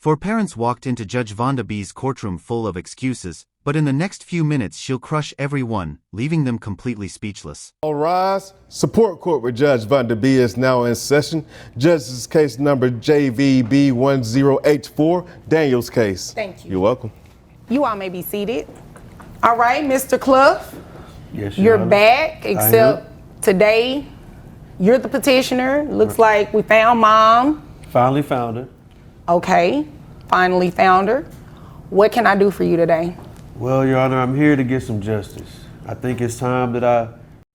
Four parents walked into Judge Vonda B's courtroom full of excuses, but in the next few minutes she'll crush everyone, leaving them completely speechless. All rise. Support court with Judge Vonda B is now in session. Judge's case number JVB 1084, Daniel's case. Thank you. You're welcome. You all may be seated. All right, Mr. Clough, Yes, you're Honor. back, except today you're the petitioner. Looks like we found Mom. Finally found her. Okay, finally found her. What can I do for you today? Well, Your Honor, I'm here to get some justice. I think it's time that I...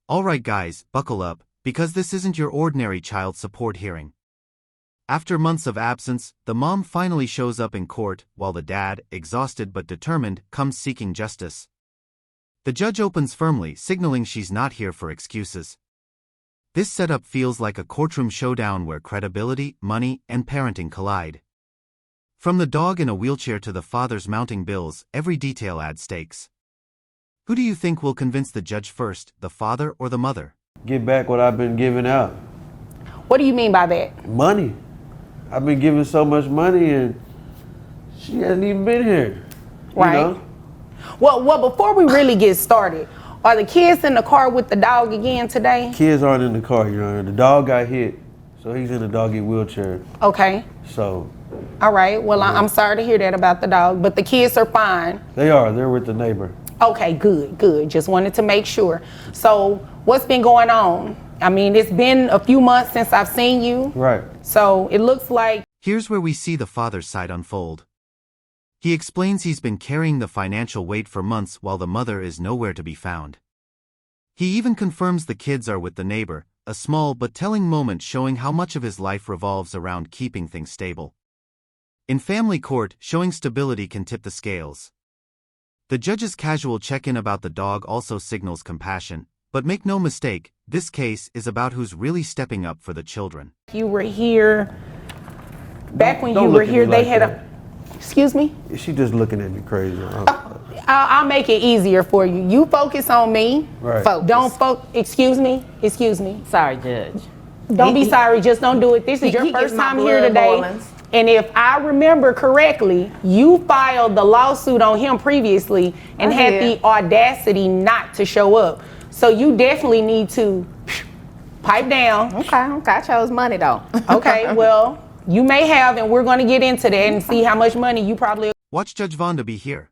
Alright guys, buckle up, because this isn't your ordinary child support hearing. After months of absence, the mom finally shows up in court, while the dad, exhausted but determined, comes seeking justice. The judge opens firmly, signaling she's not here for excuses. This setup feels like a courtroom showdown where credibility, money, and parenting collide. From the dog in a wheelchair to the father's mounting bills, every detail adds stakes. Who do you think will convince the judge first, the father or the mother? Get back what I've been giving out. What do you mean by that? Money. I've been giving so much money and she hasn't even been here. Right. You know? Well, before we really get started, are the kids in the car with the dog again today? Kids aren't in the car, Your Honor. The dog got hit, so he's in a doggy wheelchair. Okay. So... All right, well, I'm sorry to hear that about the dog, but the kids are fine. They're with the neighbor. Okay, good. Just wanted to make sure. So what's been going on? I mean, it's been a few months since I've seen you. Right. So it looks like... Here's where we see the father's side unfold. He explains he's been carrying the financial weight for months while the mother is nowhere to be found. He even confirms the kids are with the neighbor, a small but telling moment showing how much of his life revolves around keeping things stable. In family court, showing stability can tip the scales. The judge's casual check-in about the dog also signals compassion, but make no mistake, this case is about who's really stepping up for the children. You were here, back when you were here, they had a... Excuse me? She just looking at me crazy. I'll make it easier for you. You focus on me. Right. Don't excuse me. Sorry, Judge. Don't be sorry, just don't do it. This is your first time here today. And if I remember correctly, you filed the lawsuit on him previously and had the audacity not to show up. So you definitely need to pipe down. Okay. I chose money though. Okay, well, you may have, and we're going to get into that and see how much money you probably... Watch Judge Vonda B here.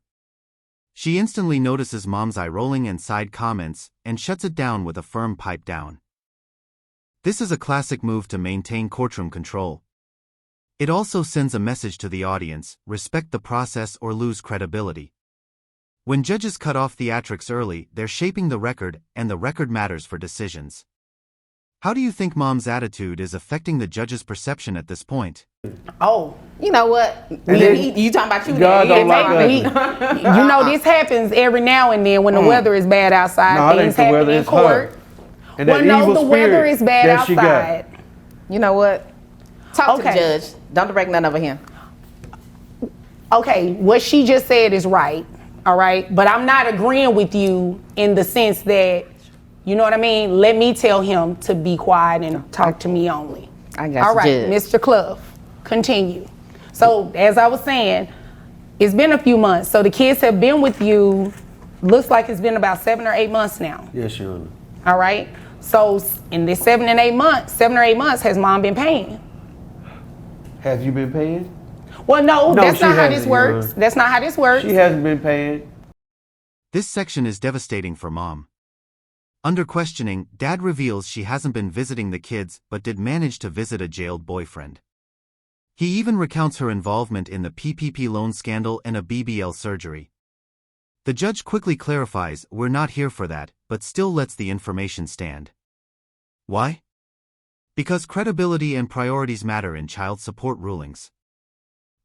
She instantly notices mom's eye rolling and side comments and shuts it down with a firm pipe down. This is a classic move to maintain courtroom control. It also sends a message to the audience: respect the process or lose credibility. When judges cut off theatrics early, they're shaping the record, and the record matters for decisions. How do you think mom's attitude is affecting the judge's perception at this point? Oh, You know what? You talking about you? God don't like us. You know, this happens every now and then when the weather is bad outside. No, Things happen in court. And that Well, no, evil the weather spirit is bad that she got. outside. You know what? Talk to the Okay. judge. Don't direct none over him. Okay, what she just said is right, all right? But I'm not agreeing with you in the sense that, you know what I mean? Let me tell him to be quiet and talk to me only. I got All you, right, Judge. Mr. Clough, continue. So, as I was saying, it's been a few months. So the kids have been with you, looks like it's been about 7 or 8 months now. Yes, Your Honor. All right? So in this 7 or 8 months, has mom been paying? Have you been paying? Well, no, that's she not how this hasn't, works. Your Honor. That's not how this works. She hasn't been paying. This section is devastating for mom. Under questioning, dad reveals she hasn't been visiting the kids but did manage to visit a jailed boyfriend. He even recounts her involvement in the PPP loan scandal and a BBL surgery. The judge quickly clarifies, we're not here for that, but still lets the information stand. Why? Because credibility and priorities matter in child support rulings.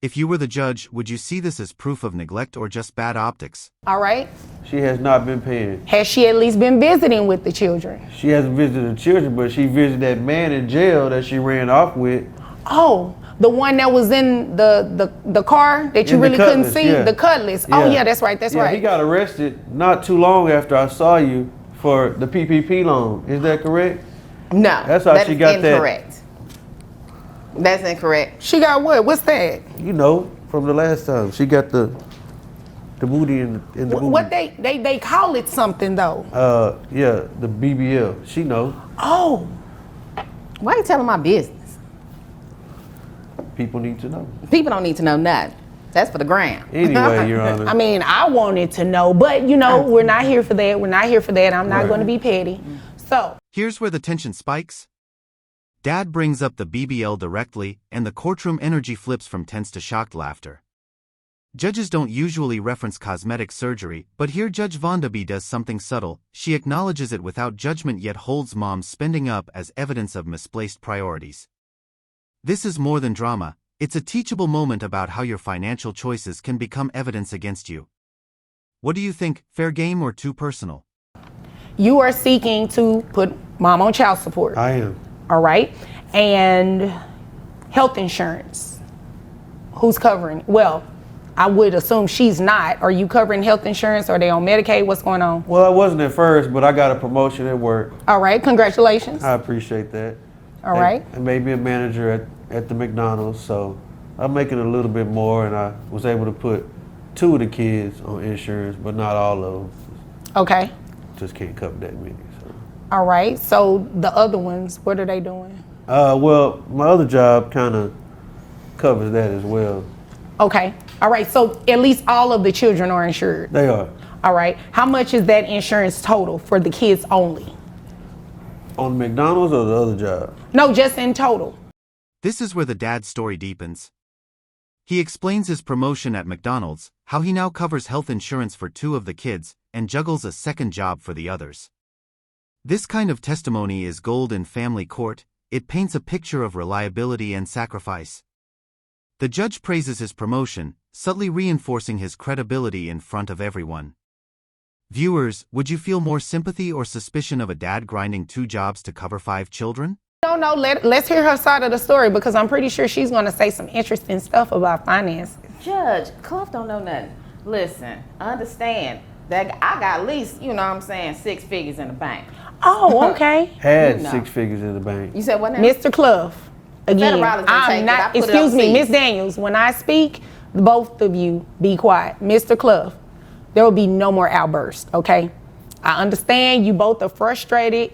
If you were the judge, would you see this as proof of neglect or just bad optics? All right? She has not been paying. Has she at least been visiting with the children? She hasn't visited the children, but she visited that man in jail that she ran off with. Oh, the one that was in the car that you In the really couldn't Cutlass, see? yeah. The Cutlass. Oh, yeah, that's right, that's Yeah, right. he got arrested not too long after I saw you for the PPP loan. Is that correct? No. That's how she got that. incorrect. That's incorrect. She got what? What's that? You know, from the last time. She got the booty in the booty. What they call it something though? Yeah, the BBL. She know. Oh. Why you telling my business? People need to know. People don't need to know nothing. That's for the gram. Anyway, Your Honor. I mean, I wanted to know, but you know, we're not here for that. We're not here for that. I'm not going to be petty. So. Here's where the tension spikes. Dad brings up the BBL directly, and the courtroom energy flips from tense to shocked laughter. Judges don't usually reference cosmetic surgery, but here Judge Vonda B does something subtle. She acknowledges it without judgment yet holds Mom's spending up as evidence of misplaced priorities. This is more than drama. It's a teachable moment about how your financial choices can become evidence against you. What do you think, fair game or too personal? You are seeking to put Mom on child support. I am. All right. And health insurance. Who's covering? Well, I would assume she's not. Are you covering health insurance? Are they on Medicaid? What's going on? Well, I wasn't at first, but I got a promotion at work. All right. Congratulations. I appreciate that. All right. I made me a manager at the McDonald's, so I'm making a little bit more, and I was able to put 2 of the kids on insurance, but not all of them. Okay. Just can't cover that many. So. All right. So the other ones, what are they doing? Well, my other job kind of covers that as well. Okay. All right. So at least all of the children are insured. They are. All right. How much is that insurance total for the kids only? On McDonald's or the other job? No, just in total. This is where the dad's story deepens. He explains his promotion at McDonald's, how he now covers health insurance for 2 of the kids, and juggles a second job for the others. This kind of testimony is gold in family court. It paints a picture of reliability and sacrifice. The judge praises his promotion, subtly reinforcing his credibility in front of everyone. Viewers, would you feel more sympathy or suspicion of a dad grinding 2 jobs to cover 5 children? No, let's hear her side of the story because I'm pretty sure she's going to say some interesting stuff about finances. Judge, Clough don't know nothing. Listen, understand that I got at least, 6 figures in the bank. Oh, okay. Had 6 figures in the bank. You said what now? Mr. Clough, again, I'm not, excuse me, Miss Daniels, when I speak, both of you be quiet. Mr. Clough, there will be no more outbursts, okay? I understand you both are frustrated,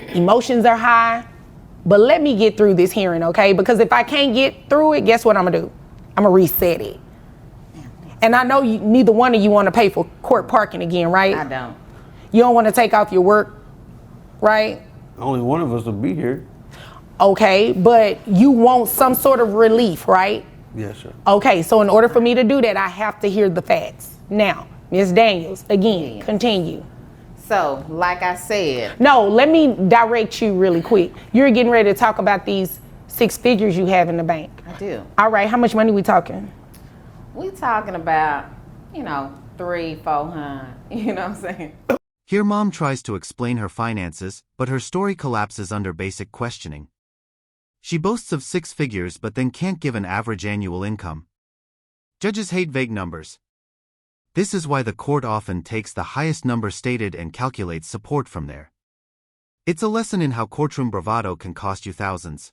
emotions are high, but let me get through this hearing, okay? Because if I can't get through it, guess what I'm gonna do? I'm gonna reset it. And I know neither one of you want to pay for court parking again, right? I don't. You don't want to take off your work, right? Only one of us will be here. Okay, but you want some sort of relief, right? Yes, sir. Okay, so in order for me to do that, I have to hear the facts. Now, Ms. Daniels, again, continue. So, like I said. No, let me direct you really quick. You're getting ready to talk about these 6 figures you have in the bank. I do. All right, how much money we talking? We talking about, 300-400, you know what I'm saying? Here Mom tries to explain her finances, but her story collapses under basic questioning. She boasts of 6 figures but then can't give an average annual income. Judges hate vague numbers. This is why the court often takes the highest number stated and calculates support from there. It's a lesson in how courtroom bravado can cost you thousands.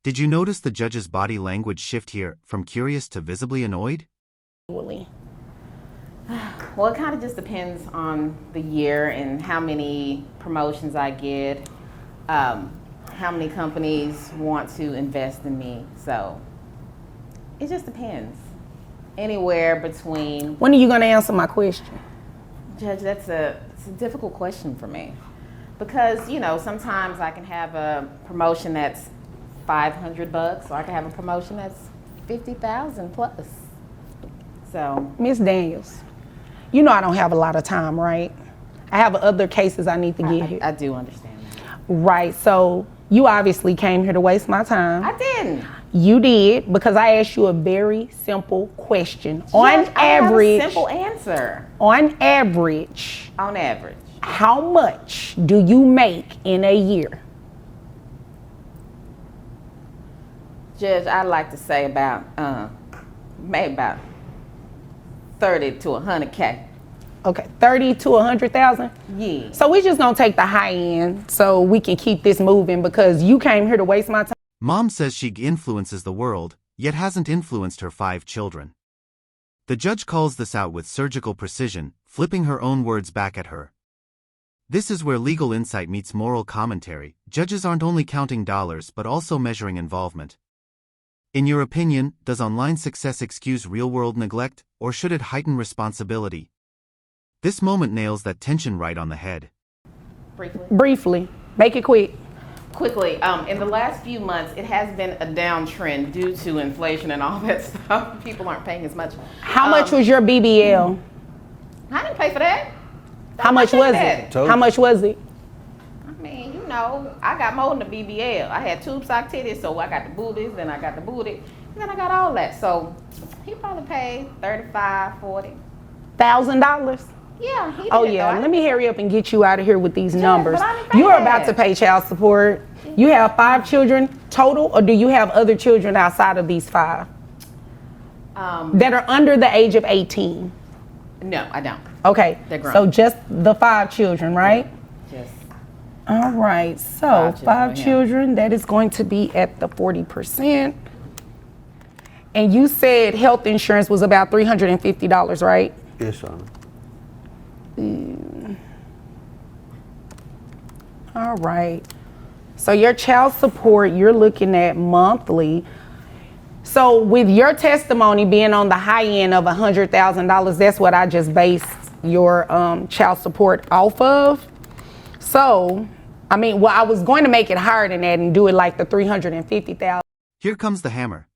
Did you notice the judge's body language shift here, from curious to visibly annoyed? Well, it kind of just depends on the year and how many promotions I get, how many companies want to invest in me. So it just depends. Anywhere between. When are you going to answer my question? Judge, it's a difficult question for me because, sometimes I can have a promotion that's $500, or I can have a promotion that's $50,000 plus. So, Miss Daniels, I don't have a lot of time, right? I have other cases I need to get here. I do understand that. Right, so you obviously came here to waste my time. I didn't. You did, because I asked you a very simple question. Judge, on average, I have a simple answer. On average, how much do you make in a year? Judge, I'd like to say about, maybe about 30 to 100K. Okay, 30 to 100,000? Yeah. So we're just gonna take the high end so we can keep this moving because you came here to waste my time. Mom says she influences the world, yet hasn't influenced her 5 children. The judge calls this out with surgical precision, flipping her own words back at her. This is where legal insight meets moral commentary. Judges aren't only counting dollars but also measuring involvement. In your opinion, does online success excuse real-world neglect, or should it heighten responsibility? This moment nails that tension right on the head. Briefly. Make it quick. Quickly, in the last few months, it has been a downtrend due to inflation and all that stuff. People aren't paying as much. How much was your BBL? I didn't pay for that. How much was it? How much was it? I mean, you know, I got more than the BBL. I had tube sock titties, so I got the booties, then I got the booty, and then I got all that. So he probably paid $35, $40. $1,000? Yeah, he did. Oh yeah, let me hurry up and get you out of here with these numbers. but I didn't pay You're that. about to pay child support. You have 5 children total, or do you have other children outside of these 5 that are under the age of 18? No, I don't. Okay, They're grown. so just the 5 children, right? Yes. All right, so 5 yeah. children, that is going to be at the 40%. And you said health insurance was about $350, right? Yes, Your Honor. All right. So your child support, you're looking at monthly. So with your testimony being on the high end of $100,000, that's what I just based your child support off of. So, I mean, well, I was going to make it higher than that and do it like the $350,000. Here comes the hammer.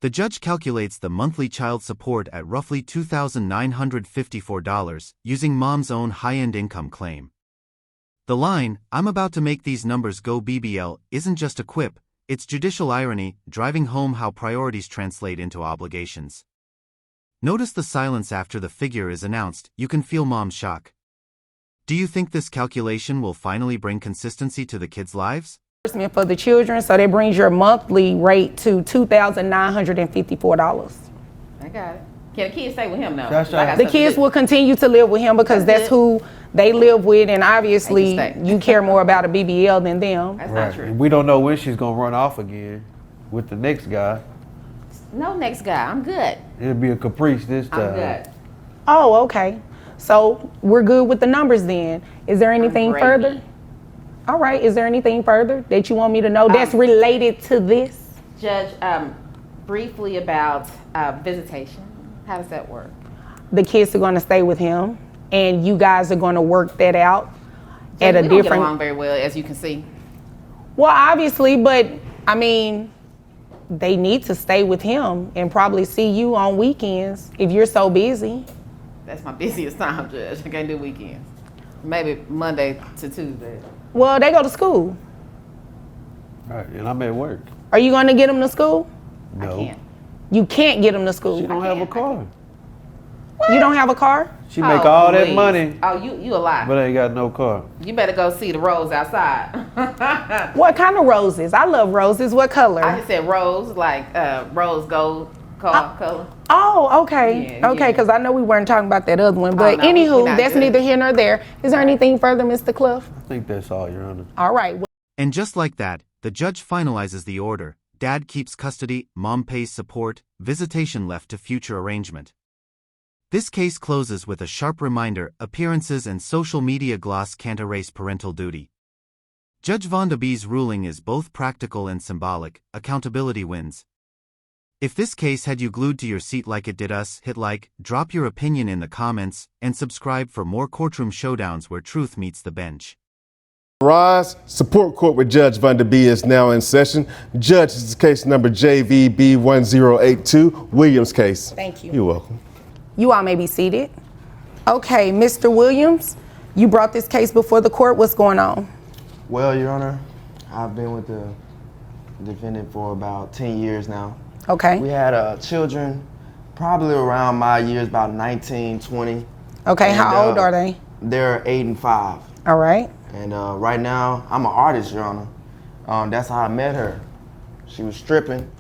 The judge calculates the monthly child support at roughly $2,954 using mom's own high-end income claim. The line, "I'm about to make these numbers go BBL," isn't just a quip, it's judicial irony, driving home how priorities translate into obligations. Notice the silence after the figure is announced. You can feel mom's shock. Do you think this calculation will finally bring consistency to the kids' lives? For the children, so that brings your monthly rate to $2,954. I got it. Can the kids stay with him now? That's right. The kids will continue to live with him because that's who they live with, and obviously They can stay. you care more about a BBL than them. That's Right. not true. And we don't know when she's gonna run off again with the next guy. No, next guy. I'm good. It'll be a caprice this time. I'm good. Oh, okay. So we're good with the numbers then. Is there anything gravy. further? All right, is there anything further that you want me to know that's related to this? Judge, briefly about visitation. How does that work? The kids are going to stay with him, and you guys are going to work that out at a we don't get different. along very well, as you can see. Well, obviously, but I mean, they need to stay with him and probably see you on weekends if you're so busy. That's my busiest time, Judge. I can't do weekends. Maybe Monday to Tuesday. Well, they go to school. Right, and I'm at work. Are you going to get them to school? No. I can't. You can't get them to school. She don't have a can't. car. You don't have a car? She make all that please. money, Oh, you a lie. but ain't got no car. You better go see the rose outside. What kind of roses? I love roses. What color? I just said rose, like rose gold color. Oh, okay. Yeah, Okay, yeah. because I know we weren't talking about that other one. But no, we're anywho, not that's good. neither here nor there. Is there anything further, Mr. Cliff? I think that's all, Your Honor. All right. And just like that, the judge finalizes the order. Dad keeps custody, mom pays support, visitation left to future arrangement. This case closes with a sharp reminder: appearances and social media gloss can't erase parental duty. Judge Vonda B's ruling is both practical and symbolic. Accountability wins. If this case had you glued to your seat like it did us, hit like, drop your opinion in the comments, and subscribe for more Courtroom Showdowns where truth meets the bench. Rise, support court with Judge Vonda B is now in session. Judge, this is case number JVB1082, Williams case. Thank you. You're welcome. You all may be seated. Okay, Mr. Williams, you brought this case before the court. What's going on? Well, Your Honor, I've been with the defendant for about 10 years now. Okay. We had children probably around my years, about 19, 20. Okay, And, how old are they? They're 8 and 5. All right. And right now, I'm an artist, Your Honor. That's how I met her. She was stripping.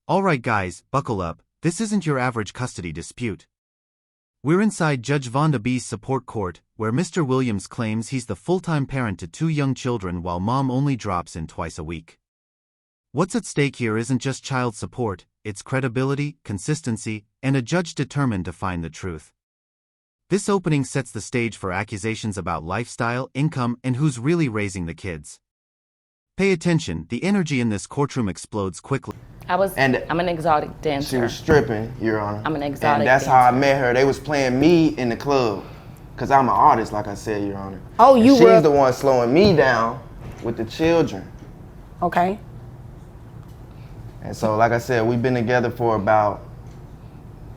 All right, guys, buckle up. This isn't your average custody dispute. We're inside Judge Vonda B's support court, where Mr. Williams claims he's the full-time parent to 2 young children while mom only drops in twice a week. What's at stake here isn't just child support, its credibility, consistency, and a judge determined to find the truth. This opening sets the stage for accusations about lifestyle, income, and who's really raising the kids. Pay attention, the energy in this courtroom explodes quickly. I'm an exotic dancer. She was stripping, Your Honor. I'm an exotic And that's dancer. how I met her. They was playing me in the club. Because I'm an artist, like I said, Your Honor. Oh, you were? She's the one slowing me down with the children. Okay. And so, like I said, we've been together for about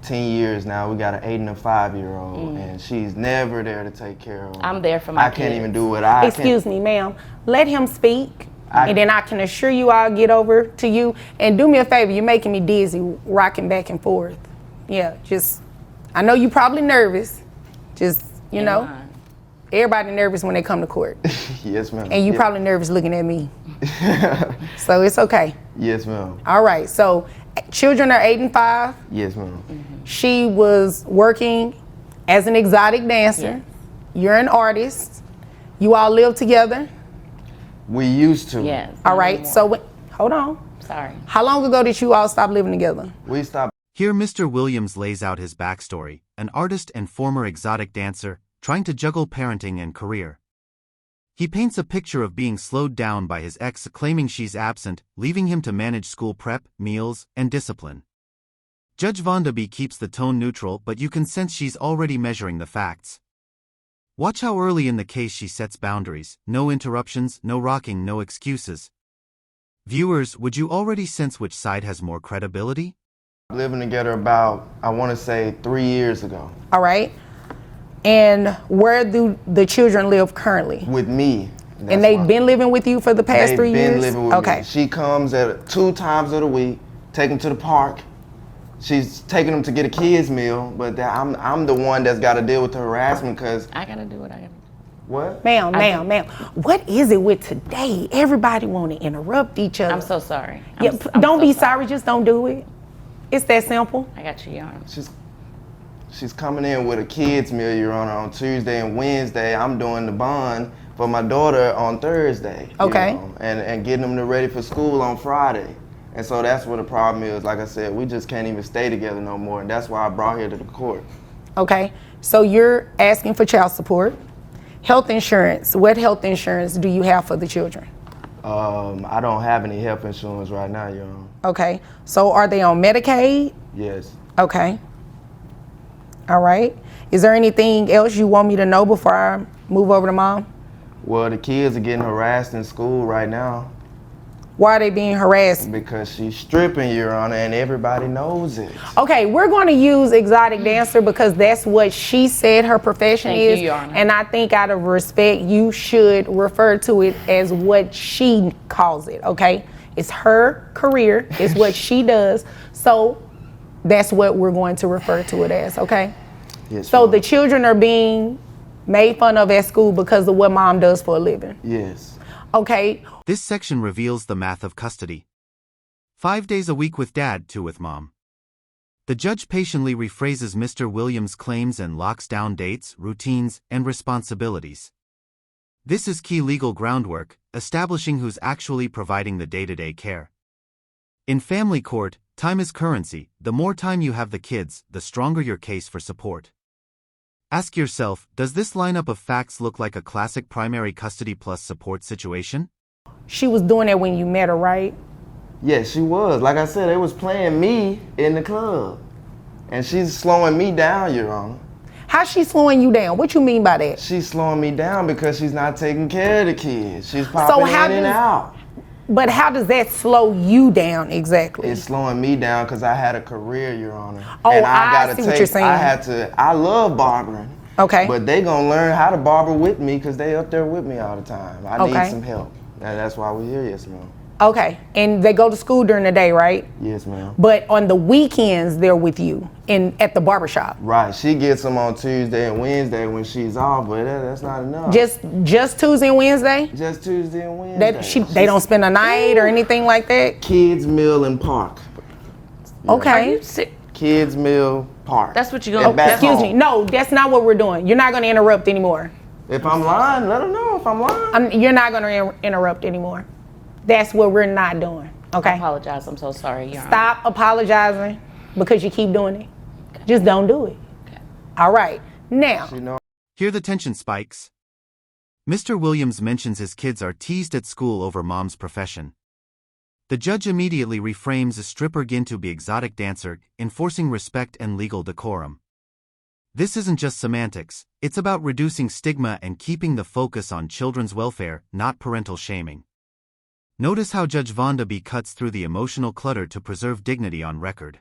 10 years now. We got an 8 and a 5-year-old, and she's never there to take care of them. I'm there for my I can't kids. even do what I Excuse me, ma'am. Let him speak, and then I can assure you I'll get over to you. And do me a favor, you're making me dizzy rocking back and forth. Yeah, just, I know you're probably nervous. Just, you know, everybody nervous when they come to court. Yes, ma'am. And you probably nervous looking at me. So it's okay. Yes, ma'am. All right, so children are 8 and 5. Yes, ma'am. She was working as an exotic dancer. You're an artist. You all live together. We used to. Yes. All right, so hold on. Sorry. How long ago did you all stop living together? We stopped. Here Mr. Williams lays out his backstory, an artist and former exotic dancer, trying to juggle parenting and career. He paints a picture of being slowed down by his ex, claiming she's absent, leaving him to manage school prep, meals, and discipline. Judge Vonda B keeps the tone neutral, but you can sense she's already measuring the facts. Watch how early in the case she sets boundaries, no interruptions, no rocking, no excuses. Viewers, would you already sense which side has more credibility? Living together about, I want to say, 3 years ago. All right. And where do the children live currently? With me. And they've been living with you for the past 3 years? They've been living with okay. me. She comes at 2 times of the week, take them to the park. She's taking them to get a kids meal, but I'm the one that's got to deal with the harassment because I gotta do what I gotta do. what? Ma'am, what is it with today? Everybody want to interrupt each other. I'm so sorry. Don't be sorry, just don't do it. It's that simple. I got you, Your Honor. She's coming in with a kids meal, Your Honor, on Tuesday and Wednesday. I'm doing the bond for my daughter on Thursday. Okay. You know, and getting them ready for school on Friday. And so that's what the problem is. Like I said, we just can't even stay together no more. And that's why I brought her to the court. Okay. So you're asking for child support, health insurance. What health insurance do you have for the children? I don't have any health insurance right now, Your Honor. Okay. So are they on Medicaid? Yes. Okay. All right. Is there anything else you want me to know before I move over to Mom? Well, the kids are getting harassed in school right now. Why are they being harassed? Because she's stripping, Your Honor, and everybody knows it. Okay, we're going to use exotic dancer because that's what she said her profession Thank is. you, Your Honor. And I think out of respect, you should refer to it as what she calls it, okay? It's her career, it's what she does. So that's what we're going to refer to it as, okay? Yes, So Your the Honor. children are being made fun of at school because of what Mom does for a living. Yes. Okay. This section reveals the math of custody. 5 days a week with Dad, 2 with Mom. The judge patiently rephrases Mr. Williams' claims and locks down dates, routines, and responsibilities. This is key legal groundwork, establishing who's actually providing the day-to-day care. In family court, time is currency. The more time you have the kids, the stronger your case for support. Ask yourself, does this lineup of facts look like a classic primary custody plus support situation? She was doing that when you met her, right? Yes, she was. Like I said, they was playing me in the club. And she's slowing me down, Your Honor. How's she slowing you down? What you mean by that? She's slowing me down because she's not taking care of the kids. She's popping in and out. But how does that slow you down exactly? It's slowing me down because I had a career, Your Honor. Oh, and I see what you're saying. I love barbering. Okay. But they gonna learn how to barber with me because they up there with me all the time. I need some help. And that's why we're here, yes, ma'am. Okay, and they go to school during the day, right? Yes, ma'am. But on the weekends, they're with you at the barbershop. Right, she gets them on Tuesday and Wednesday when she's off, but that's not enough. Just Tuesday and Wednesday? Just Tuesday and Wednesday. They don't spend a night or anything like that? Kids meal and park. Okay. Are you sick? Kids meal, park. That's what you're gonna. Excuse me. No, that's not what we're doing. You're not going to interrupt anymore. If I'm lying, let them know if I'm lying. You're not going to interrupt anymore. That's what we're not doing. Okay. I apologize. I'm so sorry, Your Honor. Stop apologizing because you keep doing it. Just don't do it. Okay. All right. Now, Here the tension spikes. Mr. Williams mentions his kids are teased at school over mom's profession. The judge immediately reframes a stripper again to be exotic dancer, enforcing respect and legal decorum. This isn't just semantics, it's about reducing stigma and keeping the focus on children's welfare, not parental shaming. Notice how Judge Vonda B cuts through the emotional clutter to preserve dignity on record.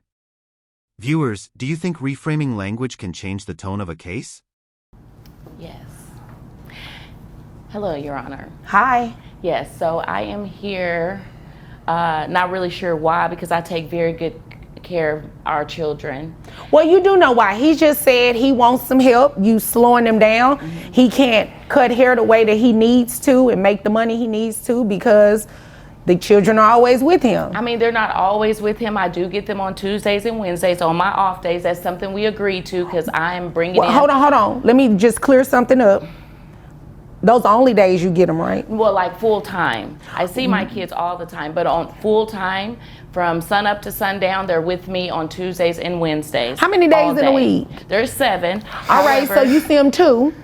Viewers, do you think reframing language can change the tone of a case? Yes. Hello, Your Honor. hi. Yes, so I am here, not really sure why, because I take very good care of our children. Well, you do know why. He just said he wants some help. You slowing him down. He can't cut hair the way that he needs to and make the money he needs to because the children are always with him. I mean, they're not always with him. I do get them on Tuesdays and Wednesdays on my off days. That's something we agreed to because I am bringing in. Hold on. Let me just clear something up. Those are only days you get them, right? Well, like full time. I see my kids all the time, but on full time, from sun up to sundown, they're with me on Tuesdays and Wednesdays. How many days all in a day. week? There's 7. All right, so you see them 2.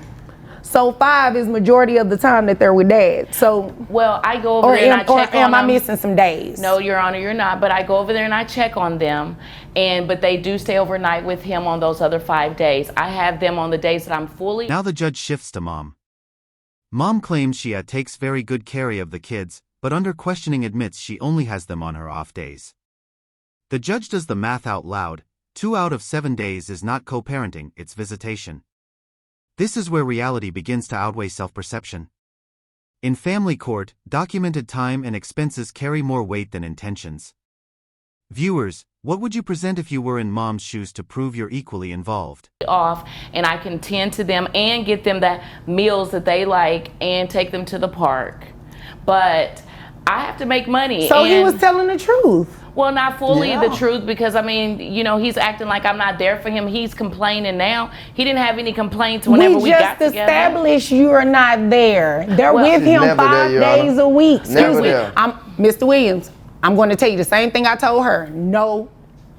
So 5 is majority of the time that they're with dad. So, Well, I go over there and I check on am I them. missing some days? No, Your Honor, you're not. But I go over there and I check on them, but they do stay overnight with him on those other 5 days. I have them on the days that I'm fully. Now the judge shifts to mom. Mom claims she takes very good care of the kids, but under questioning admits she only has them on her off days. The judge does the math out loud. 2 out of 7 days is not co-parenting, it's visitation. This is where reality begins to outweigh self-perception. In family court, documented time and expenses carry more weight than intentions. Viewers, what would you present if you were in mom's shoes to prove you're equally involved? Off, and I can tend to them and get them the meals that they like and take them to the park. But I have to make money. So he was telling the truth. Well, not fully the truth, because I mean, you know, he's acting like I'm not there for him. He's complaining now. He didn't have any complaints whenever we got together. We just established you are not there. They're with him 5 days a week. Excuse me. Mr. Williams, I'm going to tell you the same thing I told her. No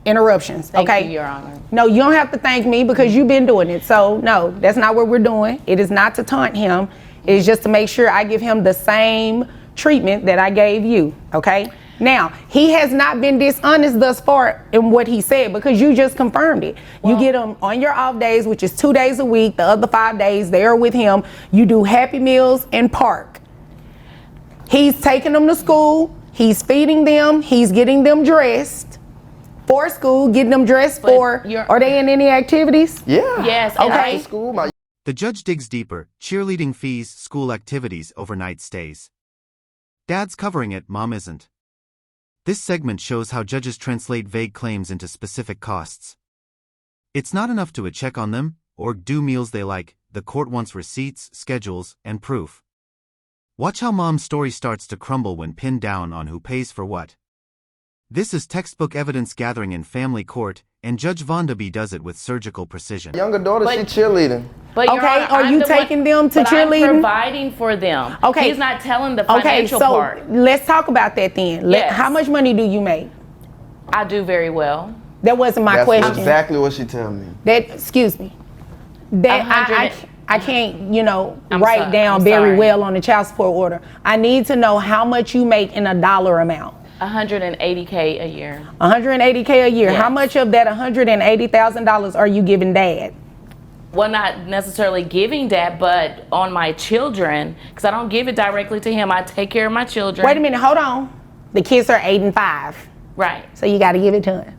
interruptions. Thank okay? you, Your Honor. No, you don't have to thank me because you've been doing it. So no, that's not what we're doing. It is not to taunt him. It is just to make sure I give him the same treatment that I gave you. Okay? Now, he has not been dishonest thus far in what he said because you just confirmed it. Well, you get him on your off days, which is 2 days a week. The other 5 days, they are with him. You do Happy Meals and park. He's taking them to school. He's feeding them. He's getting them dressed for school, getting them dressed for. Are they in any activities? Yeah. Yes. Okay. School. The judge digs deeper: cheerleading fees, school activities, overnight stays. Dad's covering it, mom isn't. This segment shows how judges translate vague claims into specific costs. It's not enough to check on them or do meals they like. The court wants receipts, schedules, and proof. Watch how mom's story starts to crumble when pinned down on who pays for what. This is textbook evidence gathering in family court, and Judge Vonda B does it with surgical precision. Younger daughter, she cheerleading. But okay, Honor, are you taking them to cheerleading? I'm providing for them. Okay. He's not telling the financial part. Okay, so let's talk about that then. Yes. How much money do you make? I do very well. That wasn't my question. That's exactly what she told me. Excuse me. That I can't, write down very well on the child support order. I need to know how much you make in a dollar amount. $180K a year. $180K a year. Yes. How much of that $180,000 are you giving dad? Well, not necessarily giving that, but on my children, because I don't give it directly to him. I take care of my children. Wait a minute, hold on. The kids are 8 and 5. Right. So you got to give it to him.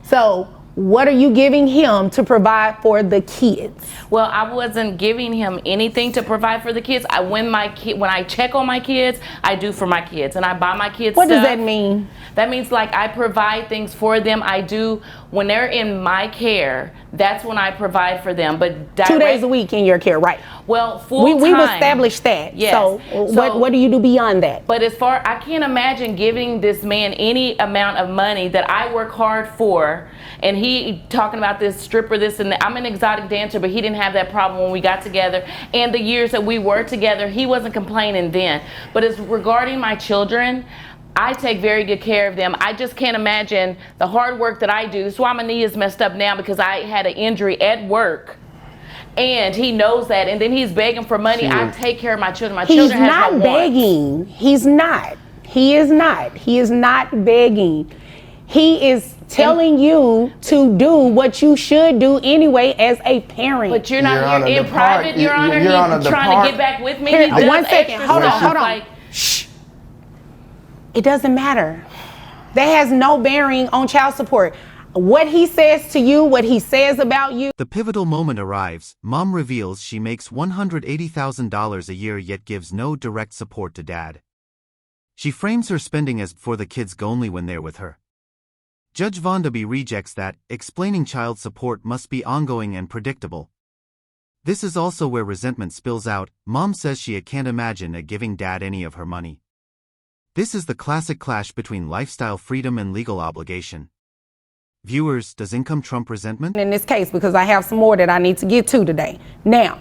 So what are you giving him to provide for the kids? Well, I wasn't giving him anything to provide for the kids. When I check on my kids, I do for my kids, and I buy my kids What stuff. does that mean? That means like I provide things for them. I do when they're in my care. That's when I provide for them. But 2 days a week in your care, right? Well, full time. We've established that. Yes. So what do you do beyond that? But I can't imagine giving this man any amount of money that I work hard for, and he talking about this stripper, this and that. I'm an exotic dancer, but he didn't have that problem when we got together. And the years that we were together, he wasn't complaining then. But as regarding my children, I take very good care of them. I just can't imagine the hard work that I do. That's why my knee is messed up now, because I had an injury at work. And he knows that, and then he's begging for money. I take care of my children. My children have no wants. Begging. He's not. He is not. He is not begging. He is telling you to do what you should do anyway as a parent. But you're not here in private, Your Honor. He's trying to get back with me. He does 1 second. Hold on. Like, shh. It doesn't matter. That has no bearing on child support. What he says to you, what he says about you. The pivotal moment arrives. Mom reveals she makes $180,000 a year yet gives no direct support to dad. She frames her spending as for the kids only when they're with her. Judge Vonda B rejects that, explaining child support must be ongoing and predictable. This is also where resentment spills out. Mom says she can't imagine giving dad any of her money. This is the classic clash between lifestyle freedom and legal obligation. Viewers, does income trump resentment? In this case, because I have some more that I need to get to today. Now,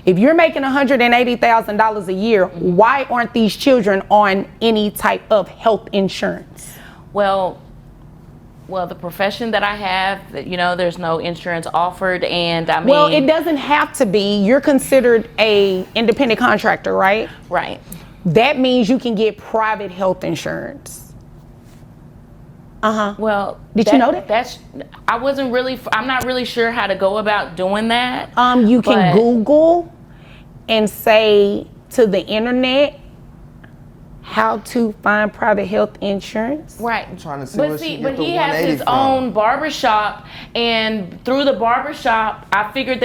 if you're making $180,000 a year, why aren't these children on any type of health insurance? Well, the profession that I have, there's no insurance offered, and I mean. Well, it doesn't have to be. You're considered a independent contractor, right? Right. That means you can get private health insurance. Well, did you know that? I'm not really sure how to go about doing that. You can Google and say to the internet how to find private health insurance. Right. I'm trying to see but he has his own barbershop, and through the barbershop, I figured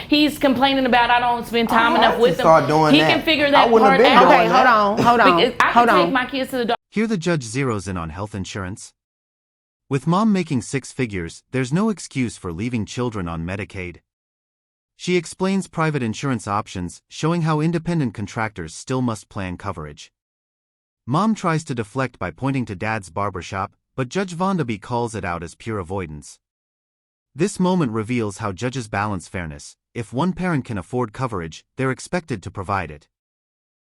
he's complaining about I don't spend time enough with him. He can figure that part out. Okay, hold on. I can take my kids to the doctor. Here the judge zeroes in on health insurance. With mom making 6 figures, there's no excuse for leaving children on Medicaid. She explains private insurance options, showing how independent contractors still must plan coverage. Mom tries to deflect by pointing to dad's barbershop, but Judge Vonda B calls it out as pure avoidance. This moment reveals how judges balance fairness. If one parent can afford coverage, they're expected to provide it.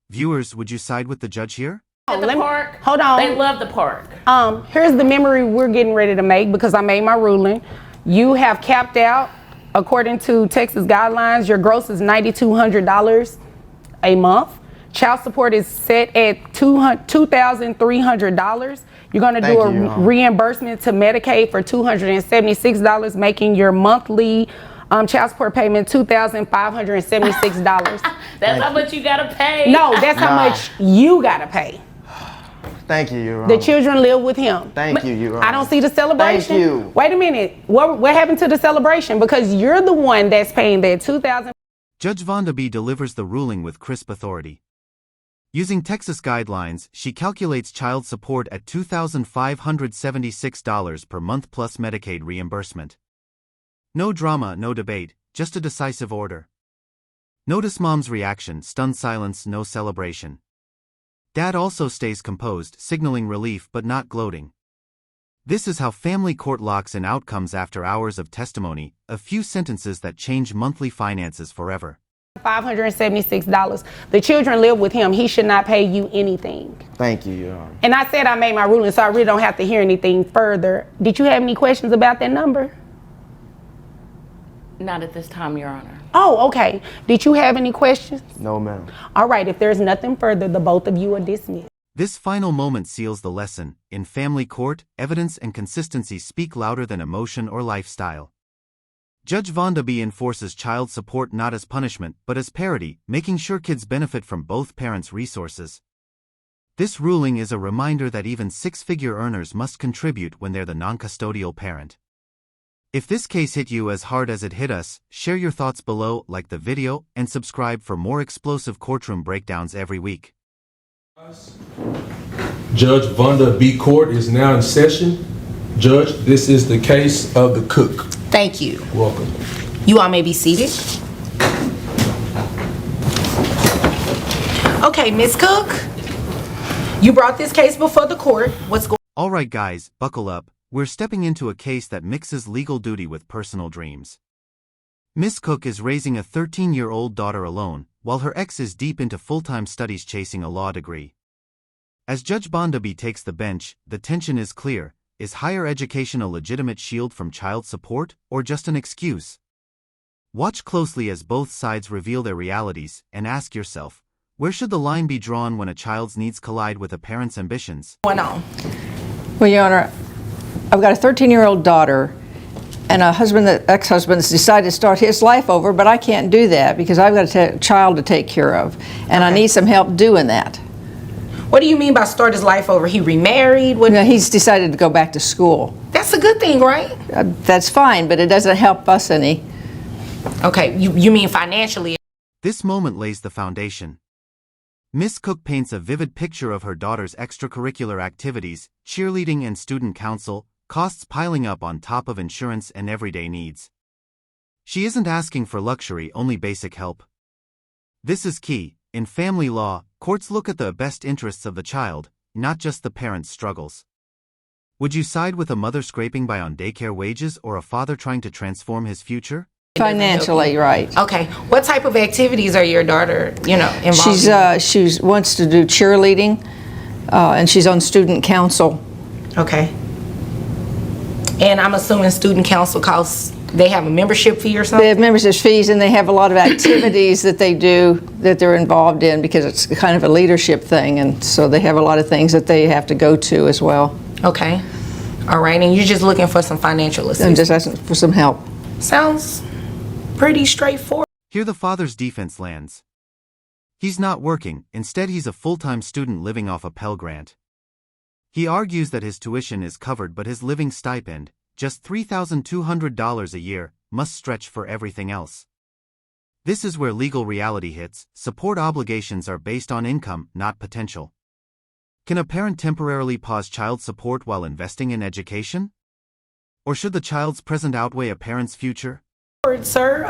Viewers, would you side with the judge here? At the park. Hold on. They love the park. Here's the memory we're getting ready to make because I made my ruling. You have capped out, according to Texas guidelines, your gross is $9,200 a month. Child support is set at $2,300. You're going to do a reimbursement to Medicaid for $276, making your monthly child support payment $2,576. That's how much you got to pay. No, that's how much you got to pay. Thank you, Your Honor. The children live with him. Thank you, Your Honor. I don't see the celebration. Thank you. Wait a minute. What happened to the celebration? Because you're the one that's paying that $2,000. Judge Vonda B delivers the ruling with crisp authority. Using Texas guidelines, she calculates child support at $2,576 per month plus Medicaid reimbursement. No drama, no debate, just a decisive order. Notice mom's reaction, stunned silence, no celebration. Dad also stays composed, signaling relief but not gloating. This is how family court locks in outcomes after hours of testimony, a few sentences that change monthly finances forever. $576. The children live with him. He should not pay you anything. Thank you, Your Honor. And I said I made my ruling, so I really don't have to hear anything further. Did you have any questions about that number? Not at this time, Your Honor. Oh, okay. Did you have any questions? No, ma'am. All right, if there's nothing further, the both of you are dismissed. This final moment seals the lesson. In family court, evidence and consistency speak louder than emotion or lifestyle. Judge Vonda B enforces child support not as punishment, but as parity, making sure kids benefit from both parents' resources. This ruling is a reminder that even 6-figure earners must contribute when they're the non-custodial parent. If this case hit you as hard as it hit us, share your thoughts below, like the video, and subscribe for more explosive courtroom breakdowns every week. Judge Vonda B Court is now in session. Judge, this is the case of the cook. Thank you. Welcome. You all may be seated. Okay, Ms. Cook, you brought this case before the court. What's going on? All right, guys, buckle up. We're stepping into a case that mixes legal duty with personal dreams. Miss Cook is raising a 13-year-old daughter alone, while her ex is deep into full-time studies chasing a law degree. As Judge Vonda B takes the bench, the tension is clear. Is higher education a legitimate shield from child support, or just an excuse? Watch closely as both sides reveal their realities, and ask yourself, where should the line be drawn when a child's needs collide with a parent's ambitions? Well, Your Honor, I've got a 13-year-old daughter, and a ex-husband's decided to start his life over, but I can't do that because I've got a child to take care of, and I need some help doing that. What do you mean by start his life over? He remarried? No, he's decided to go back to school. That's a good thing, right? That's fine, but it doesn't help us any. Okay, you mean financially? This moment lays the foundation. Miss Cook paints a vivid picture of her daughter's extracurricular activities, cheerleading and student council, costs piling up on top of insurance and everyday needs. She isn't asking for luxury, only basic help. This is key. In family law, courts look at the best interests of the child, not just the parent's struggles. Would you side with a mother scraping by on daycare wages or a father trying to transform his future? Financially, right. Okay. What type of activities are your daughter, involved in? She wants to do cheerleading, and she's on student council. Okay. And I'm assuming student council costs, they have a membership fee or something? They have membership fees, and they have a lot of activities that they do that they're involved in because it's kind of a leadership thing, and so they have a lot of things that they have to go to as well. Okay. All right, and you're just looking for some financial assistance? I'm just asking for some help. Sounds pretty straightforward. Here the father's defense lands. He's not working, instead he's a full-time student living off a Pell Grant. He argues that his tuition is covered but his living stipend, just $3,200 a year, must stretch for everything else. This is where legal reality hits. Support obligations are based on income, not potential. Can a parent temporarily pause child support while investing in education? Or should the child's present outweigh a parent's future? Sir,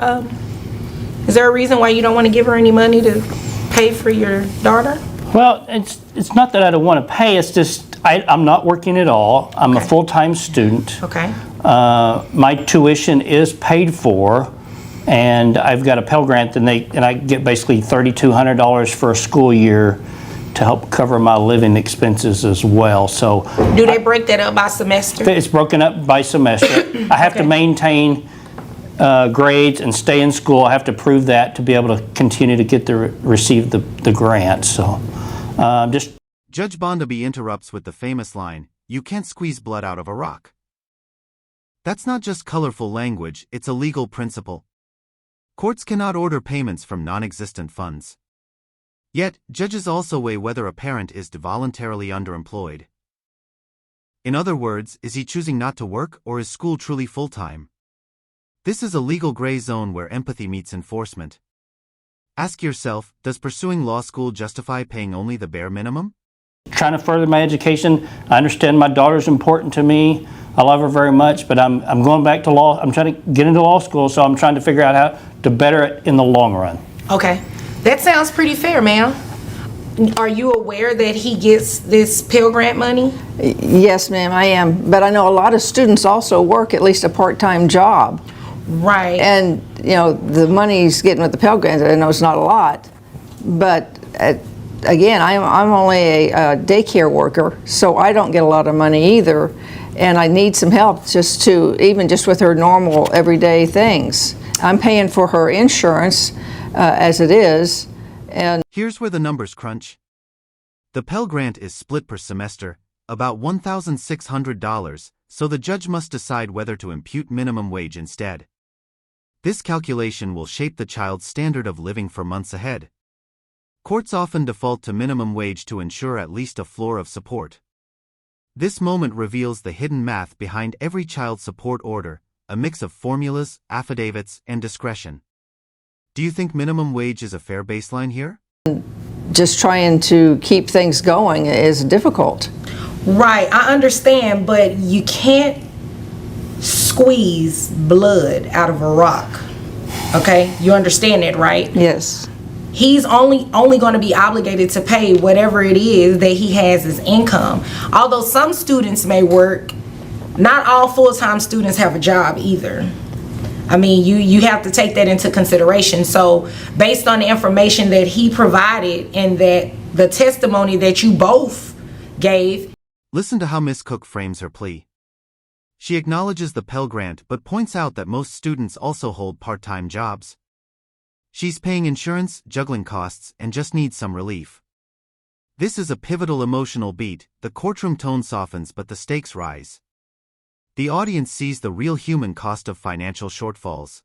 is there a reason why you don't want to give her any money to pay for your daughter? Well, it's not that I don't want to pay, it's just I'm not working at all. I'm a full-time student. Okay. My tuition is paid for, and I've got a Pell Grant, and I get basically $3,200 for a school year to help cover my living expenses as well. So do they break that up by semester? It's broken up by semester. I have to maintain grades and stay in school. I have to prove that to be able to continue to receive the grant. So just. Judge Vonda B interrupts with the famous line, "You can't squeeze blood out of a rock." That's not just colorful language, it's a legal principle. Courts cannot order payments from non-existent funds. Yet, judges also weigh whether a parent is voluntarily underemployed. In other words, is he choosing not to work, or is school truly full-time? This is a legal gray zone where empathy meets enforcement. Ask yourself, does pursuing law school justify paying only the bare minimum? Trying to further my education. I understand my daughter's important to me. I love her very much, but I'm going back to law. I'm trying to get into law school, so I'm trying to figure out how to better it in the long run. Okay. That sounds pretty fair, ma'am. Are you aware that he gets this Pell Grant money? Yes, ma'am, I am. But I know a lot of students also work at least a part-time job. Right. And, the money he's getting with the Pell Grant, I know it's not a lot. But, again, I'm only a daycare worker, so I don't get a lot of money either. And I need some help even just with her normal everyday things. I'm paying for her insurance as it is. And here's where the numbers crunch. The Pell Grant is split per semester, about $1,600, so the judge must decide whether to impute minimum wage instead. This calculation will shape the child's standard of living for months ahead. Courts often default to minimum wage to ensure at least a floor of support. This moment reveals the hidden math behind every child support order, a mix of formulas, affidavits, and discretion. Do you think minimum wage is a fair baseline here? Just trying to keep things going is difficult. Right, I understand, but you can't squeeze blood out of a rock. Okay, you understand that, right? Yes. He's only going to be obligated to pay whatever it is that he has as income. Although some students may work, not all full-time students have a job either. I mean, you have to take that into consideration. So based on the information that he provided and that the testimony that you both gave. Listen to how Miss Cook frames her plea. She acknowledges the Pell Grant but points out that most students also hold part-time jobs. She's paying insurance, juggling costs, and just needs some relief. This is a pivotal emotional beat. The courtroom tone softens but the stakes rise. The audience sees the real human cost of financial shortfalls.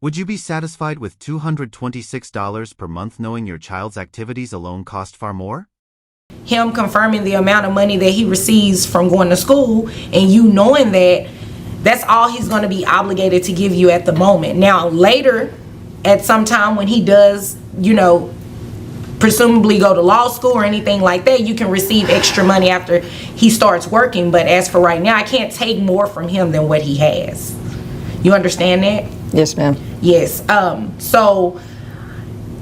Would you be satisfied with $226 per month knowing your child's activities alone cost far more? Him confirming the amount of money that he receives from going to school, and you knowing that that's all he's going to be obligated to give you at the moment. Now later, at some time when he does, presumably go to law school or anything like that, you can receive extra money after he starts working. But as for right now, I can't take more from him than what he has. You understand that? Yes, ma'am. Yes. So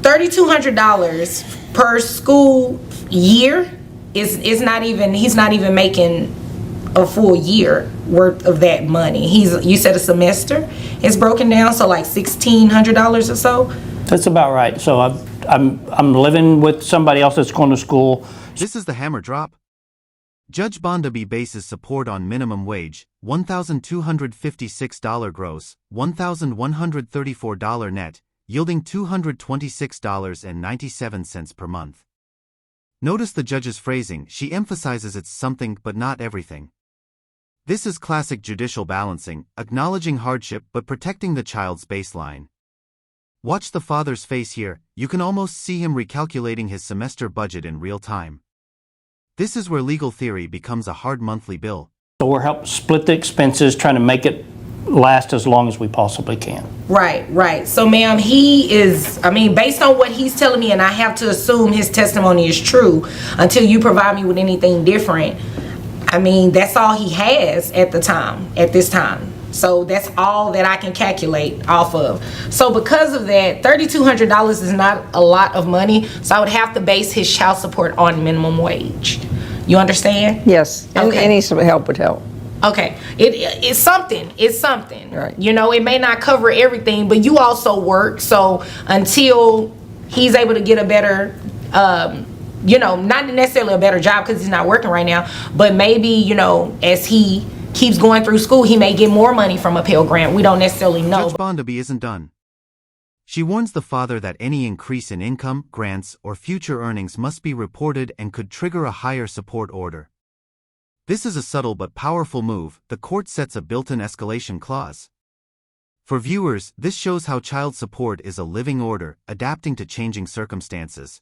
$3,200 per school year is not even, he's not even making a full year worth of that money. You said a semester is broken down, so like $1,600 or so. That's about right. So I'm living with somebody else that's going to school. This is the hammer drop. Judge Vonda B bases support on minimum wage, $1,256 gross, $1,134 net, yielding $226.97 per month. Notice the judge's phrasing. She emphasizes it's something but not everything. This is classic judicial balancing, acknowledging hardship but protecting the child's baseline. Watch the father's face here. You can almost see him recalculating his semester budget in real time. This is where legal theory becomes a hard monthly bill. So we're helping split the expenses, trying to make it last as long as we possibly can. Right. So ma'am, he is, based on what he's telling me, and I have to assume his testimony is true until you provide me with anything different. That's all he has at this time. So that's all that I can calculate off of. So because of that, $3,200 is not a lot of money. So I would have to base his child support on minimum wage. You understand? Yes. Okay. Any sort of help would help. Okay. It's something. Right. It may not cover everything, but you also work. So until he's able to get a better, not necessarily a better job because he's not working right now, but maybe, as he keeps going through school, he may get more money from a Pell Grant. We don't necessarily know. Judge Vonda B isn't done. She warns the father that any increase in income, grants, or future earnings must be reported and could trigger a higher support order. This is a subtle but powerful move. The court sets a built-in escalation clause. For viewers, this shows how child support is a living order, adapting to changing circumstances.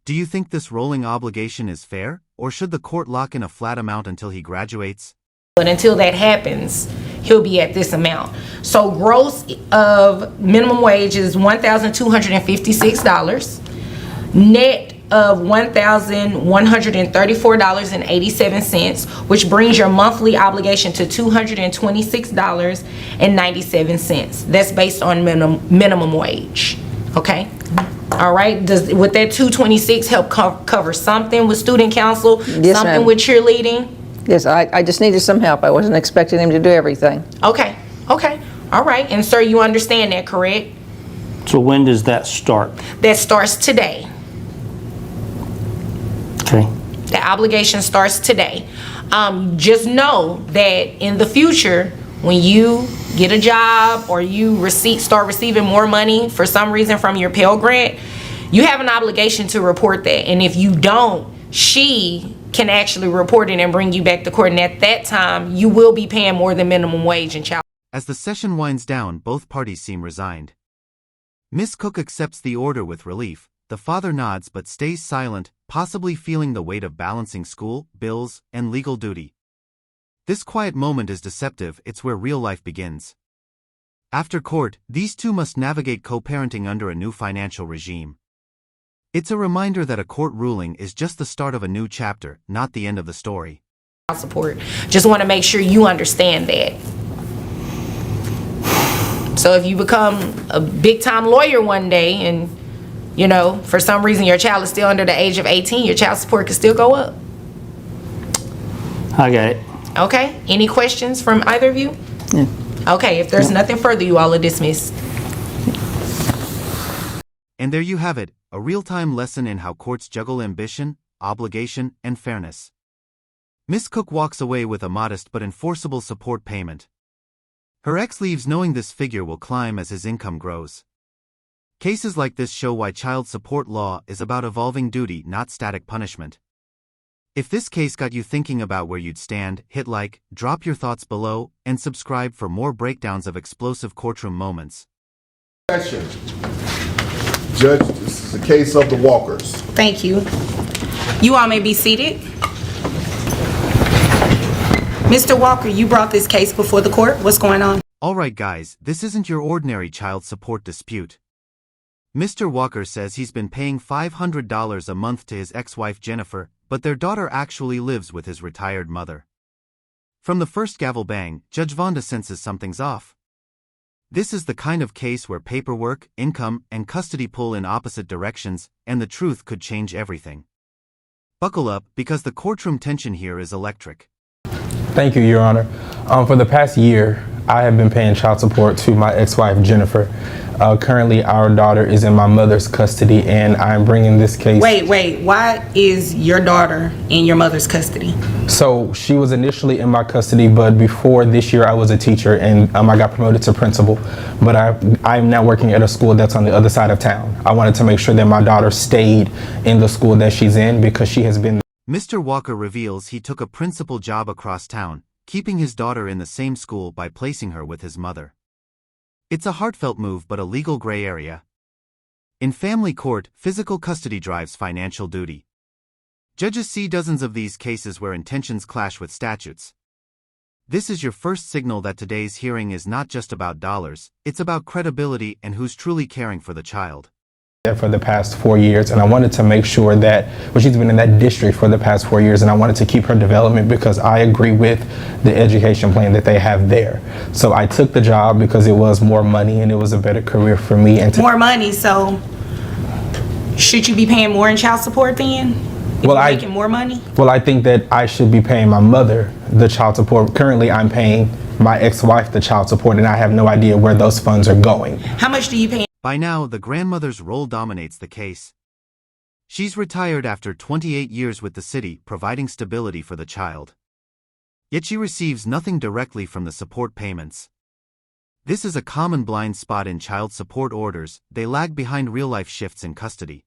Do you think this rolling obligation is fair, or should the court lock in a flat amount until he graduates? But until that happens, he'll be at this amount. So gross of minimum wage is $1,256. Net of $1,134.87, which brings your monthly obligation to $226.97. That's based on minimum wage. Okay? All right. Would that $226 help cover something with student council? Yes, something ma'am. with cheerleading? Yes, I just needed some help. I wasn't expecting him to do everything. Okay. All right. And sir, you understand that, correct? So when does that start? That starts today. Okay. The obligation starts today. Just know that in the future, when you get a job or you start receiving more money for some reason from your Pell Grant, you have an obligation to report that. And if you don't, she can actually report it and bring you back to court. And at that time, you will be paying more than minimum wage in child. As the session winds down, both parties seem resigned. Miss Cook accepts the order with relief. The father nods but stays silent, possibly feeling the weight of balancing school, bills, and legal duty. This quiet moment is deceptive. It's where real life begins. After court, these two must navigate co-parenting under a new financial regime. It's a reminder that a court ruling is just the start of a new chapter, not the end of the story. Support. Just want to make sure you understand that. So if you become a big-time lawyer one day and, for some reason your child is still under the age of 18, your child support can still go up. I got it. Okay. Any questions from either of you? Yeah. Okay. If there's nothing further, you all are dismissed. And there you have it, a real-time lesson in how courts juggle ambition, obligation, and fairness. Miss Cook walks away with a modest but enforceable support payment. Her ex leaves knowing this figure will climb as his income grows. Cases like this show why child support law is about evolving duty, not static punishment. If this case got you thinking about where you'd stand, hit like, drop your thoughts below, and subscribe for more breakdowns of explosive courtroom moments. Session. Judge, this is the case of the Walkers. Thank you. You all may be seated. Mr. Walker, you brought this case before the court. What's going on? Alright guys, this isn't your ordinary child support dispute. Mr. Walker says he's been paying $500 a month to his ex-wife Jennifer, but their daughter actually lives with his retired mother. From the first gavel bang, Judge Vonda senses something's off. This is the kind of case where paperwork, income, and custody pull in opposite directions, and the truth could change everything. Buckle up, because the courtroom tension here is electric. Thank you, Your Honor. For the past year, I have been paying child support to my ex-wife, Jennifer. Currently, our daughter is in my mother's custody, and I'm bringing this case. Wait. Why is your daughter in your mother's custody? So she was initially in my custody, but before this year, I was a teacher, and I got promoted to principal. But I'm now working at a school that's on the other side of town. I wanted to make sure that my daughter stayed in the school that she's in because she has been. Mr. Walker reveals he took a principal job across town, keeping his daughter in the same school by placing her with his mother. It's a heartfelt move but a legal gray area. In family court, physical custody drives financial duty. Judges see dozens of these cases where intentions clash with statutes. This is your first signal that today's hearing is not just about dollars, it's about credibility and who's truly caring for the child. For the past 4 years, and I wanted to make sure that, well, she's been in that district for the past 4 years, and I wanted to keep her development because I agree with the education plan that they have there. So I took the job because it was more money and it was a better career for me. And More money, so should you be paying more in child support then? Well, making more money? Well, I think that I should be paying my mother the child support. Currently, I'm paying my ex-wife the child support, and I have no idea where those funds are going. How much do you pay? By now, the grandmother's role dominates the case. She's retired after 28 years with the city, providing stability for the child. Yet she receives nothing directly from the support payments. This is a common blind spot in child support orders, they lag behind real-life shifts in custody.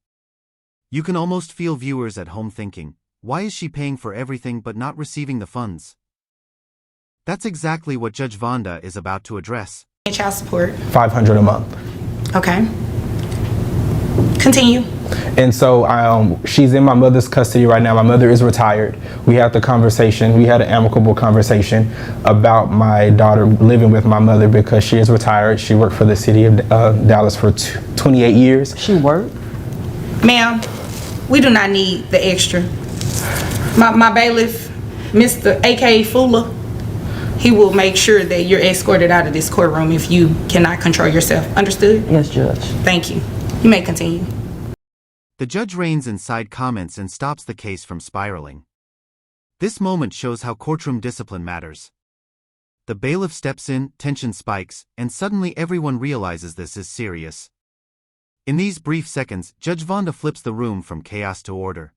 You can almost feel viewers at home thinking, why is she paying for everything but not receiving the funds? That's exactly what Judge Vonda is about to address. Child support? $500 a month. Okay. Continue. And so she's in my mother's custody right now. My mother is retired. We had the conversation. We had an amicable conversation about my daughter living with my mother because she is retired. She worked for the city of Dallas for 28 years. She worked? Ma'am, we do not need the extra. My bailiff, Mr. A.K.A. Fuller, he will make sure that you're escorted out of this courtroom if you cannot control yourself. Understood? Yes, Judge. Thank you. You may continue. The judge reins in side comments and stops the case from spiraling. This moment shows how courtroom discipline matters. The bailiff steps in, tension spikes, and suddenly everyone realizes this is serious. In these brief seconds, Judge Vonda flips the room from chaos to order.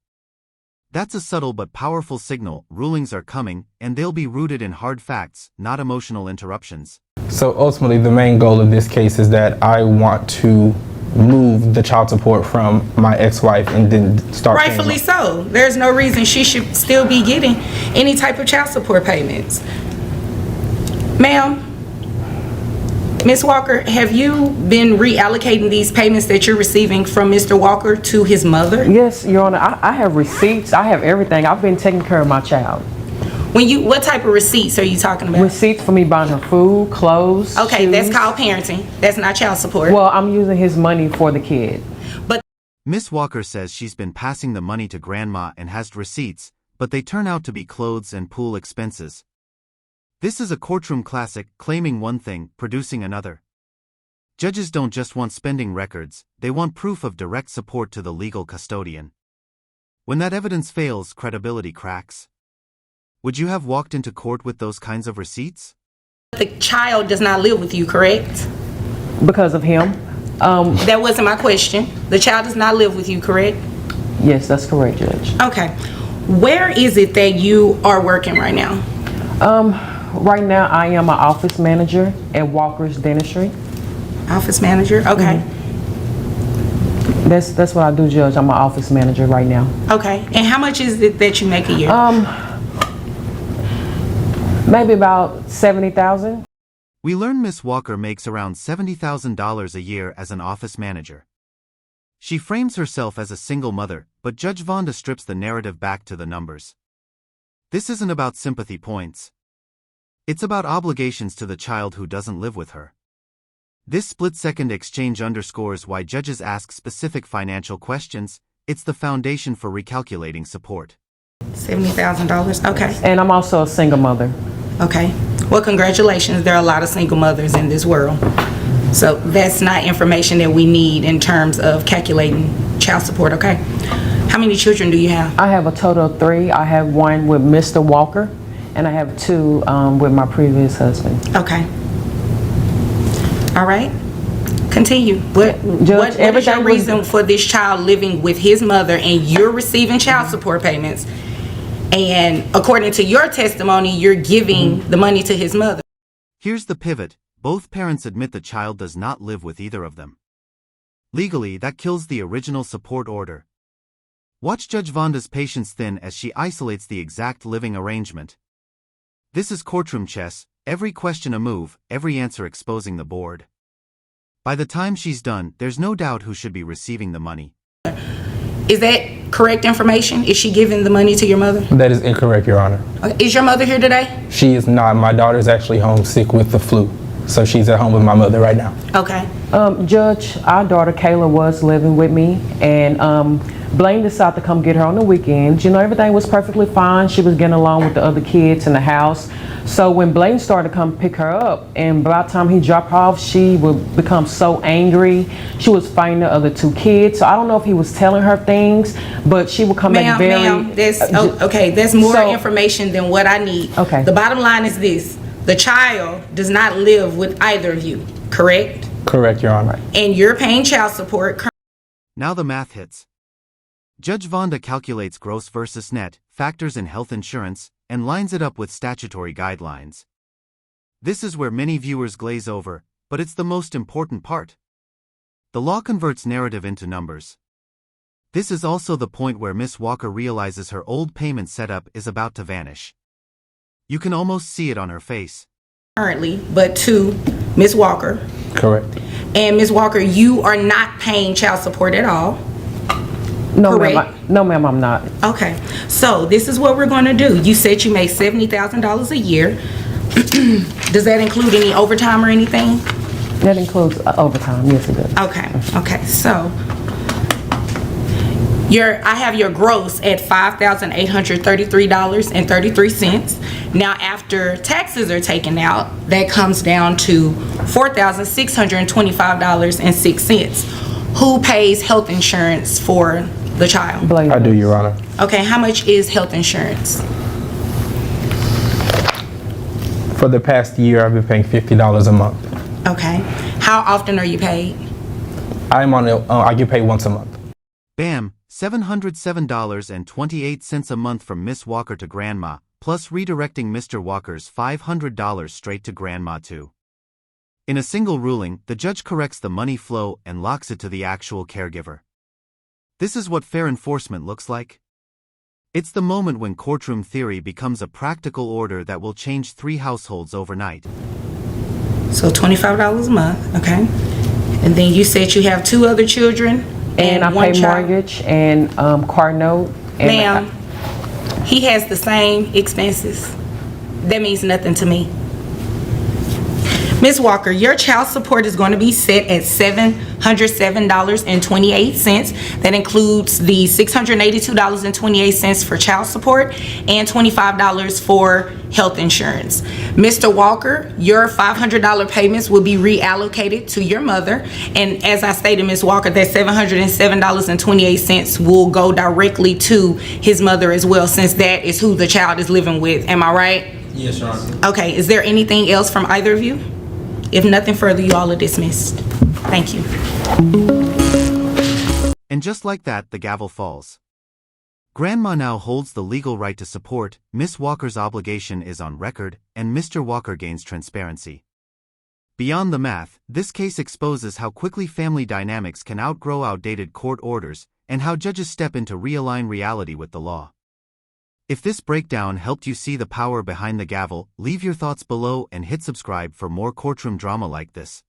That's a subtle but powerful signal. Rulings are coming, and they'll be rooted in hard facts, not emotional interruptions. So ultimately, the main goal of this case is that I want to move the child support from my ex-wife and then start paying. Rightfully so. There's no reason she should still be getting any type of child support payments. Ma'am, Ms. Walker, have you been reallocating these payments that you're receiving from Mr. Walker to his mother? Yes, Your Honor. I have receipts. I have everything. I've been taking care of my child. What type of receipts are you talking about? Receipts for me buying her food, clothes, Okay, shoes. that's called parenting. That's not child support. Well, I'm using his money for the kid. But Miss Walker says she's been passing the money to grandma and has receipts, but they turn out to be clothes and pool expenses. This is a courtroom classic, claiming one thing, producing another. Judges don't just want spending records, they want proof of direct support to the legal custodian. When that evidence fails, credibility cracks. Would you have walked into court with those kinds of receipts? the child does not live with you, correct? Because of him. That wasn't my question. The child does not live with you, correct? Yes, that's correct, Judge. Okay. Where is it that you are working right now? Right now, I am an office manager at Walker's Dentistry. Office manager? Okay. That's what I do, Judge. I'm an office manager right now. Okay. And how much is it that you make a year? Maybe about 70,000. We learn Miss Walker makes around $70,000 a year as an office manager. She frames herself as a single mother, but Judge Vonda strips the narrative back to the numbers. This isn't about sympathy points. It's about obligations to the child who doesn't live with her. This split-second exchange underscores why judges ask specific financial questions. It's the foundation for recalculating support. $70,000, okay. And I'm also a single mother. Okay. Well, congratulations. There are a lot of single mothers in this world. So that's not information that we need in terms of calculating child support, okay? How many children do you have? I have a total of 3. I have 1 with Mr. Walker, and I have 2 with my previous husband. Okay. All right. Continue. What is your reason for this child living with his mother and you're receiving child support payments? And according to your testimony, you're giving the money to his mother. Here's the pivot. Both parents admit the child does not live with either of them. Legally, that kills the original support order. Watch Judge Vonda's patience thin as she isolates the exact living arrangement. This is courtroom chess, every question a move, every answer exposing the board. By the time she's done, there's no doubt who should be receiving the money. Is that correct information? Is she giving the money to your mother? That is incorrect, Your Honor. Okay. Is your mother here today? She is not. My daughter's actually home sick with the flu. So she's at home with my mother right now. Okay. Judge, our daughter Kayla was living with me, and Blaine decided to come get her on the weekends. You know, everything was perfectly fine. She was getting along with the other kids in the house. So when Blaine started to come pick her up, and by the time he dropped her off, she would become so angry. She was fighting the other 2 kids. So I don't know if he was telling her things, but she would come back very... Ma'am, that's more information than what I need. Okay. The bottom line is this. The child does not live with either of you, correct? Correct, Your Honor. And you're paying child support. Now the math hits. Judge Vonda calculates gross versus net, factors in health insurance, and lines it up with statutory guidelines. This is where many viewers glaze over, but it's the most important part. The law converts narrative into numbers. This is also the point where Miss Walker realizes her old payment setup is about to vanish. You can almost see it on her face. Currently, but to Miss Walker. Correct. And Miss Walker, you are not paying child support at all. No, ma'am, I'm not. Okay, so this is what we're going to do. You said you make $70,000 a year. Does that include any overtime or anything? That includes overtime, yes it does. Okay, so I have your gross at $5,833.33. Now after taxes are taken out, that comes down to $4,625.06. Who pays health insurance for the child? Blaine. I do, Your Honor. Okay, how much is health insurance? For the past year, I've been paying $50 a month. Okay, how often are you paid? I get paid once a month. Bam, $707.28 a month from Miss Walker to Grandma, plus redirecting Mr. Walker's $500 straight to Grandma too. In a single ruling, the judge corrects the money flow and locks it to the actual caregiver. This is what fair enforcement looks like. It's the moment when courtroom theory becomes a practical order that will change 3 households overnight. So $25 a month, okay. And then you said you have 2 other children and I pay mortgage and car note. Ma'am, he has the same expenses. That means nothing to me. Ms. Walker, your child support is going to be set at $707.28. That includes the $682.28 for child support and $25 for health insurance. Mr. Walker, your $500 payments will be reallocated to your mother. And as I stated, Ms. Walker, that $707.28 will go directly to his mother as well, since that is who the child is living with. Am I right? Yes, Your Honor. Okay, is there anything else from either of you? If nothing further, you all are dismissed. Thank you. And just like that, the gavel falls. Grandma now holds the legal right to support, Miss Walker's obligation is on record, and Mr. Walker gains transparency. Beyond the math, this case exposes how quickly family dynamics can outgrow outdated court orders, and how judges step in to realign reality with the law. If this breakdown helped you see the power behind the gavel, leave your thoughts below and hit subscribe for more courtroom drama like this.